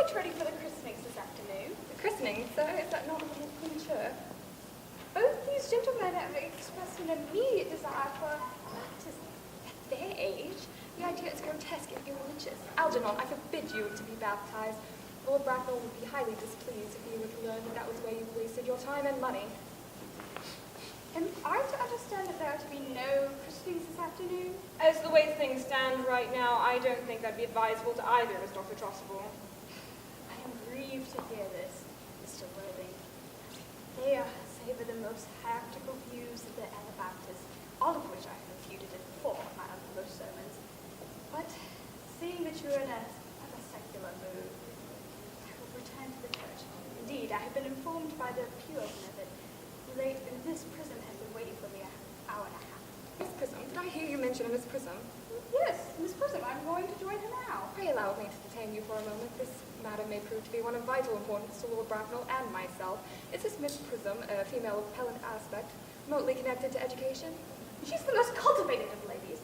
quite ready for the christenings this afternoon. The christening, sir? Is that not a little premature? Both these gentlemen have expressed an immediate desire for baptism. At their age, the idea is grotesque and irreligious. Algernon, I forbid you to be baptized. Lord Bracknell would be highly displeased if he were to learn that was where you wasted your time and money. Am I to understand that there are to be no christenings this afternoon? As the way things stand right now, I don't think that'd be advisable to either of us, Dr. Trustable. I am grieved to hear this, Mr. Worthing. They savor the most heretical views of the Anabaptists, all of which I have refuted in 4 of my unpublished sermons. But seeing that you are in a secular mood, I will return to the church. Indeed, I have been informed by the pew opener that Miss Prism has been waiting for me an hour and a half. Miss Prism? Did I hear you mention a Miss Prism? Yes, Miss Prism. I'm going to join her now. Pray allow me to detain you for a moment. This matter may prove to be one of vital importance to Lord Bracknell and myself. Is this Miss Prism, a female of appellant aspect, remotely connected to education? She's the most cultivated of ladies.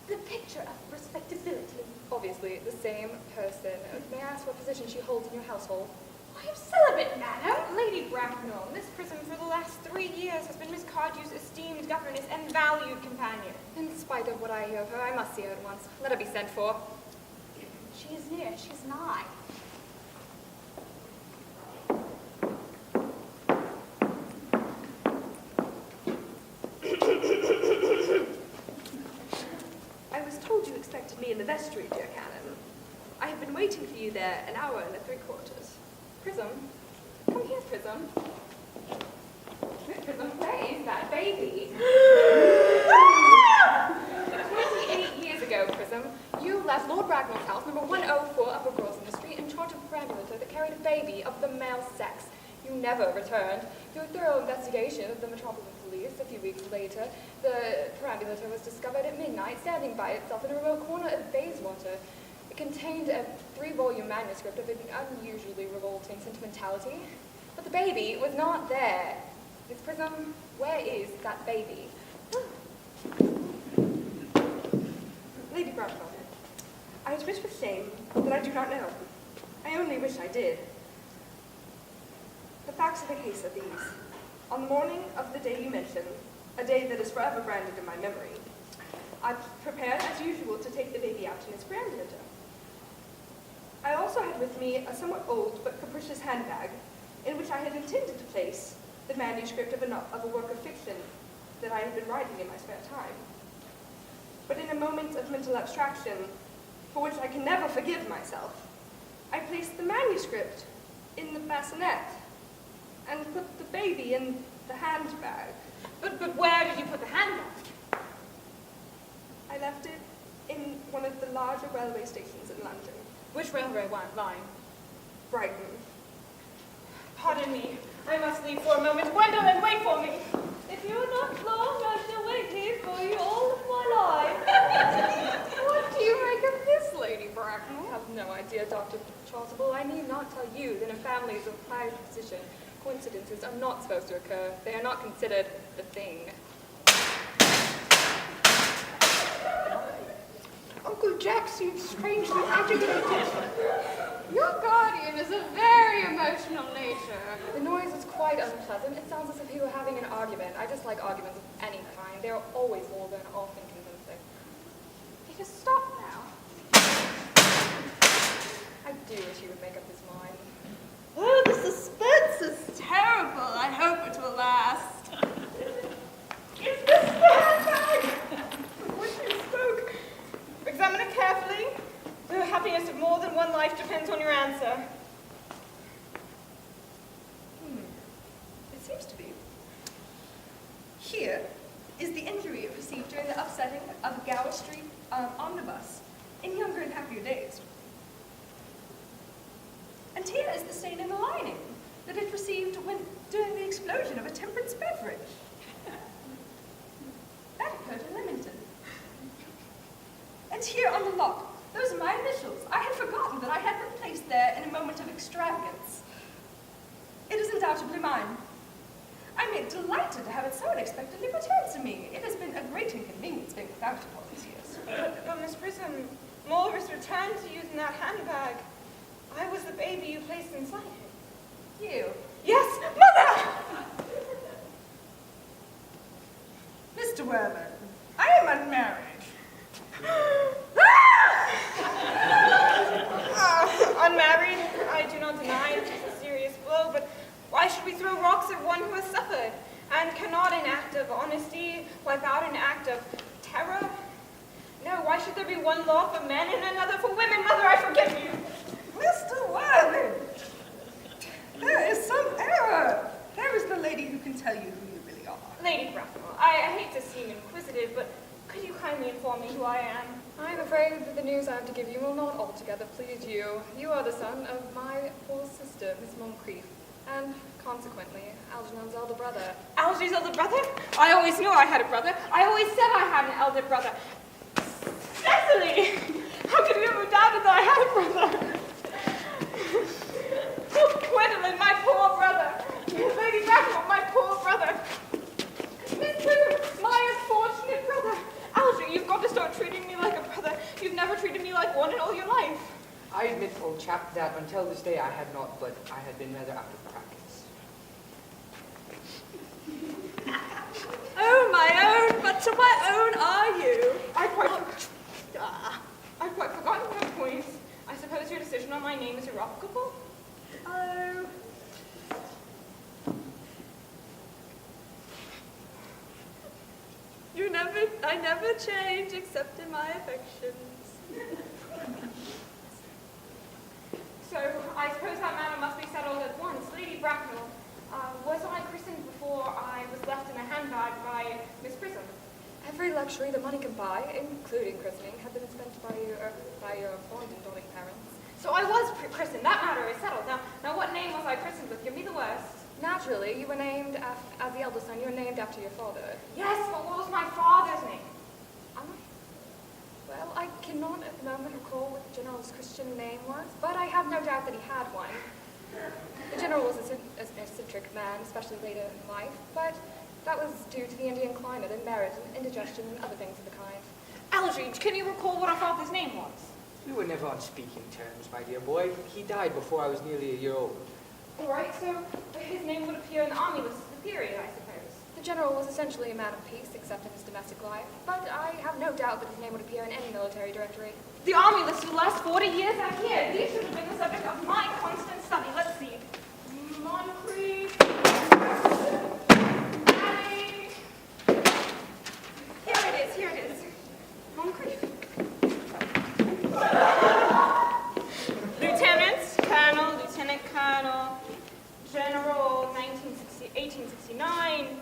The picture of respectability. Obviously, the same person. May I ask what position she holds in your household? I am celibate, madam. Lady Bracknell, Miss Prism for the last 3 years has been Miss Cardew's esteemed governess and valued companion. In spite of what I hear of her, I must see her at once. Let her be sent for. She is near, she is nigh. I was told you expected me in the vestry, dear Canon. I have been waiting for you there an hour and 3/4. Prism? Come here, Prism. Prism, where is that baby? 28 years ago, Prism, you left Lord Bracknell's house, number 104 Upper Grosvenor Street, in charge of a perambulator that carried a baby of the male sex. You never returned. Through a thorough investigation of the Metropolitan Police, a few weeks later, the perambulator was discovered at midnight, standing by itself in a remote corner of Bayswater. It contained a 3-volume manuscript of an unusually revolting sentimentality. But the baby was not there. Miss Prism, where is that baby? Lady Bracknell, I admit with shame that I do not know. I only wish I did. The facts of the case are these. On the morning of the day you mention, a day that is forever branded in my memory, I prepared as usual to take the baby out in its perambulator. I also had with me a somewhat old but capricious handbag in which I had intended to place the manuscript of a work of fiction that I had been writing in my spare time. But in a moment of mental abstraction, for which I can never forgive myself, I placed the manuscript in the bassinet and put the baby in the handbag. But where did you put the handbag? I left it in one of the larger railway stations in London. Which railway line? Brighton. Pardon me. I must leave for a moment. Gwendolyn, wait for me. If you are not long, I shall wait here for you all of my life. What do you make of this, Lady Bracknell? I have no idea, Dr. Chasuble. I need not tell you that in families of high position, coincidences are not supposed to occur. They are not considered the thing. Uncle Jack seems strangely agitated. Your guardian is a very emotional nature. The noise is quite unpleasant. It sounds as if he were having an argument. I dislike arguments of any kind. They are always vulgar and often convincing. It has stopped now. I do wish he would make up his mind. Oh, the suspense is terrible. I hope it will last. Is this the handbag of which you spoke? Examine it carefully. The happiness of more than one life depends on your answer. It seems to be. Here is the injury it received during the upsetting of a Gower Street omnibus in younger and happier days. And here is the stain in the lining that it received when during the explosion of a temperance beverage. That occurred in Leamington. And here on the lock, those are my initials. I had forgotten that I had them placed there in a moment of extravagance. It is undoubtedly mine. I am delighted to have it so unexpectedly returned to me. It has been a great inconvenience being without it all these years. But Miss Prism, more was returned to you than that handbag. I was the baby you placed inside him? You. Yes, Mother! Mr. Worthing, I am unmarried. Unmarried, I do not deny it is a serious blow, but why should we throw rocks at one who has suffered? And cannot an act of honesty wipe out an act of terror? No, why should there be one law for men and another for women? Mother, I forgive you. Mr. Worthing, there is some error. There is the lady who can tell you who you really are. Lady Bracknell, I hate to seem inquisitive, but could you kindly inform me who I am? I'm afraid that the news I have to give you will not altogether please you. You are the son of my poor sister, Miss Moncrief, and consequently, Algernon's elder brother. Algy's elder brother? I always knew I had a brother. I always said I had an elder brother. Cecily! How could you ever doubt that I had a brother? Oh, Gwendolyn, my poor brother. Lady Bracknell, my poor brother. Miss Prism, my unfortunate brother. Algy, you've got to start treating me like a brother. You've never treated me like one in all your life. I admit, old chap, that until this day I had not, but I had been rather out of practice. Oh, my own, but to what own are you? I've quite forgotten that point. I suppose your decision on my name is irrevocable? Oh. I never change except in my affections. So, I suppose that matter must be settled at once. Lady Bracknell, was I christened before I was left in a handbag by Miss Prism? Every luxury that money can buy, including christening, had been spent by your fond and doting parents. So I was christened. That matter is settled. Now what name was I christened with? Give me the worst. Naturally, you were named, as the eldest son, you were named after your father. Yes, but what was my father's name? Well, I cannot at the moment recall what the General's Christian name was, but I have no doubt that he had one. The General was an eccentric man, especially later in life, but that was due to the Indian climate and merit and indigestion and other things of the kind. Algy, can you recall what our father's name was? We were never on speaking terms, my dear boy. He died before I was nearly a year old. All right, so his name would appear in the army list of the period, I suppose. The General was essentially a man of peace, except in his domestic life, but I have no doubt that his name would appear in any military directory. The army list for the last 40 years out here. These should have been the subject of my constant study. Let's see. Moncrief. Allie. Here it is. Moncrief. Lieutenant, Colonel, Lieutenant Colonel, General, 1869.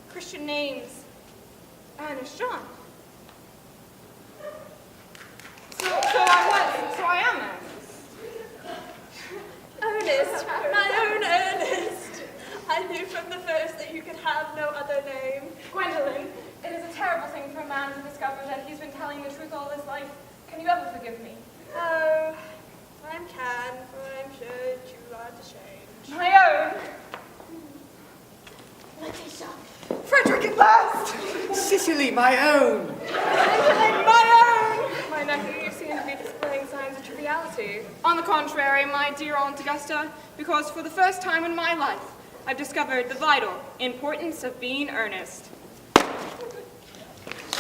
Christian names. Ernest John. So I am Ernest. Ernest, my own Ernest. I knew from the first that you could have no other name. Gwendolyn, it is a terrible thing for a man to discover that he's been telling the truth all his life. Can you ever forgive me? Oh, I can, for I'm sure you are to change. My own. Letitia. Frederick at last! Sicily, my own! My own! My nephew, you seem to be displaying signs of triviality. On the contrary, my dear Aunt Augusta, because for the first time in my life, I've discovered the vital importance of being earnest.